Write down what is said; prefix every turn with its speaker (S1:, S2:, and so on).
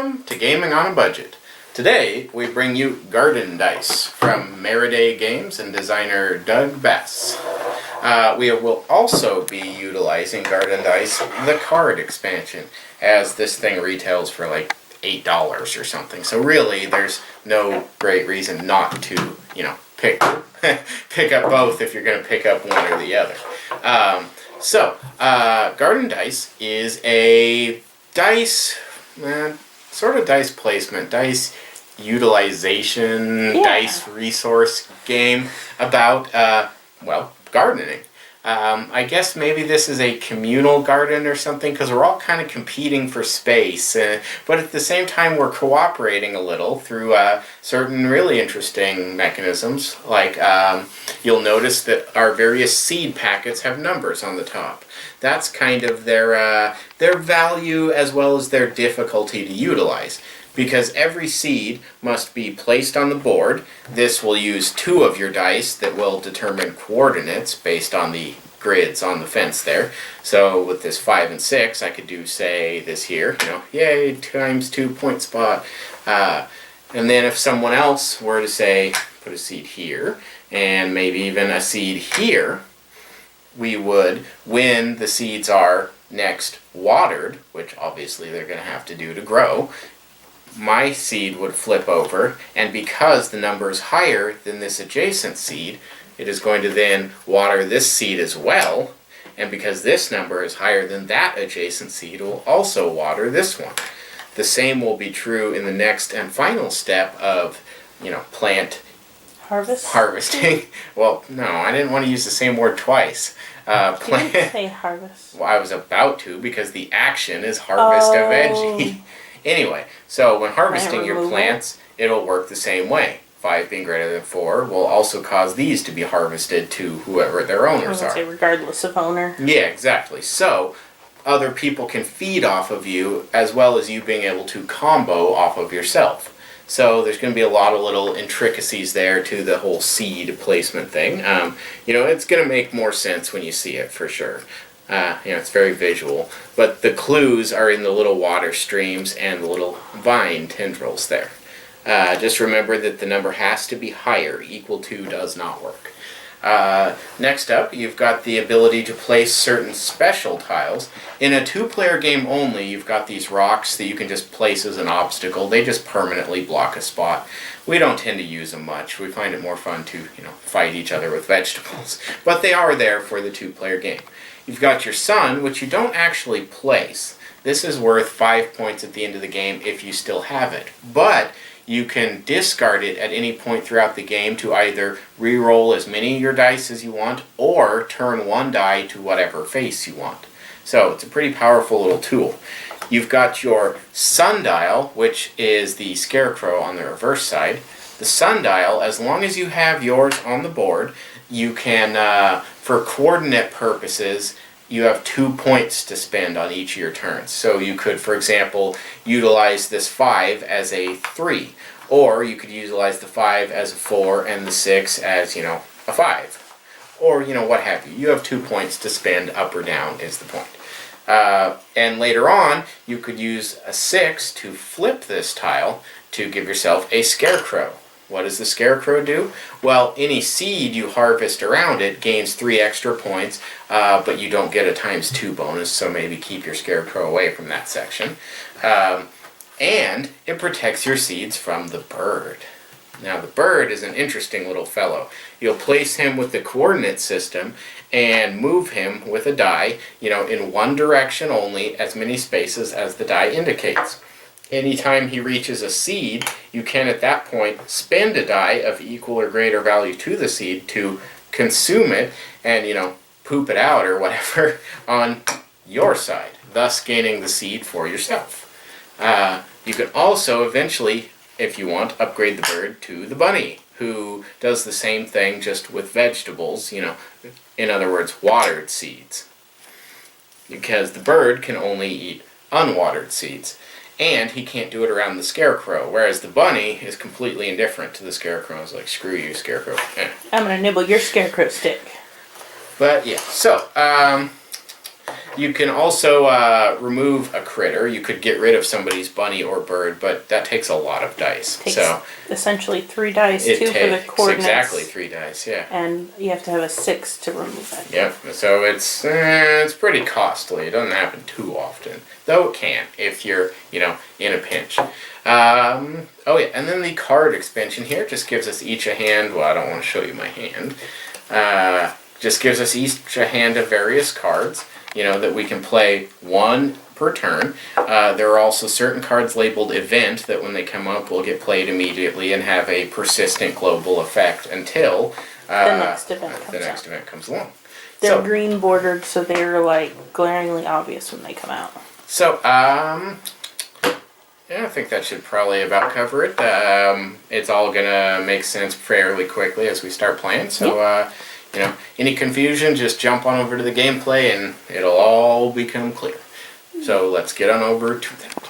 S1: Welcome to Gaming on a Budget. Today we bring you garden dice from Meriday Games and designer Doug Bass. We will also be utilizing garden dice, the card expansion, as this thing retails for like $8 or something. So really there's no great reason not to, pick up both if you're going to pick up one or the other. Garden dice is a dice, sort of dice placement, dice utilization, dice resource game about, gardening. I guess maybe this is a communal garden or something, because we're all kind of competing for space, but at the same time we're cooperating a little through certain really interesting mechanisms, like you'll notice that our various seed packets have numbers on the top. That's kind of their value as well as their difficulty to utilize. Because every seed must be placed on the board. This will use 2 of your dice that will determine coordinates based on the grids on the fence there. So with this 5 and 6, I could do, say, this here, yay, times 2 point spot. And then if someone else were to say, put a seed here, and maybe even a seed here, we would, when the seeds are next watered, which obviously they're going to have to do to grow, my seed would flip over, and because the number is higher than this adjacent seed, it is going to then water this seed as well, and because this number is higher than that adjacent seed, it will also water this one. The same will be true in the next and final step of, plant harvesting. Well, no, I didn't want to use the same word twice.
S2: You didn't say harvest.
S1: Well, I was about to, because the action is harvest of veggie. Anyway, so when harvesting your plants, it'll work the same way. 5 being greater than 4 will also cause these to be harvested to whoever their owners are.
S2: Regardless of owner.
S1: Yeah, exactly. So other people can feed off of you as well as you being able to combo off of yourself. So there's going to be a lot of little intricacies there to the whole seed placement thing. It's going to make more sense when you see it for sure. It's very visual, but the clues are in the little water streams and the little vine tendrils there. Just remember that the number has to be higher. Equal to does not work. Next up, you've got the ability to place certain special tiles. In a 2-player game only, you've got these rocks that you can just place as an obstacle. They just permanently block a spot. We don't tend to use them much. We find it more fun to, fight each other with vegetables. But they are there for the 2-player game. You've got your sun, which you don't actually place. This is worth 5 points at the end of the game if you still have it. But you can discard it at any point throughout the game to either re-roll as many of your dice as you want or turn 1 die to whatever face you want. So it's a pretty powerful little tool. You've got your sundial, which is the scarecrow on the reverse side. The sundial, as long as you have yours on the board, you can, for coordinate purposes, you have 2 points to spend on each of your turns. So you could, for example, utilize this 5 as a 3. Or you could utilize the 5 as a 4 and the 6 as, a 5. Or, what have you. You have 2 points to spend up or down is the point. And later on, you could use a 6 to flip this tile to give yourself a scarecrow. What does the scarecrow do? Well, any seed you harvest around it gains 3 extra points, but you don't get a ×2 bonus, so maybe keep your scarecrow away from that section. And it protects your seeds from the bird. Now, the bird is an interesting little fellow. You'll place him with the coordinate system and move him with a die, in one direction only, as many spaces as the die indicates. Anytime he reaches a seed, you can at that point spend a die of equal or greater value to the seed to consume it and, poop it out or whatever on your side, thus gaining the seed for yourself. You can also eventually, if you want, upgrade the bird to the bunny, who does the same thing just with vegetables, in other words, watered seeds. Because the bird can only eat unwatered seeds. And he can't do it around the scarecrow, whereas the bunny is completely indifferent to the scarecrow. It's like, screw you, scarecrow.
S2: I'm going to nibble your scarecrow stick.
S1: But, yeah, so, You can also remove a critter. You could get rid of somebody's bunny or bird, but that takes a lot of dice.
S2: Takes
S1: so
S2: essentially 3 dice,
S1: it
S2: 2 for the
S1: takes
S2: coordinates.
S1: exactly 3 dice. Yeah.
S2: And you have to have a 6 to remove it.
S1: Yep. So it's pretty costly. It doesn't happen too often, though it can if you're in a pinch. Oh yeah, and then the card expansion here just gives us each a hand. Well, I don't want to show you my hand. Just gives us each a hand of various cards. That we can play 1 per turn. There are also certain cards labeled event that when they come up will get played immediately and have a persistent global effect until
S2: The next event
S1: comes along.
S2: They're green bordered, so they're like glaringly obvious when they come out.
S1: So, yeah, I think that should probably about cover it. It's all gonna make sense fairly quickly as we start playing. So, any confusion, just jump on over to the gameplay and it'll all become clear. So let's get on over to that.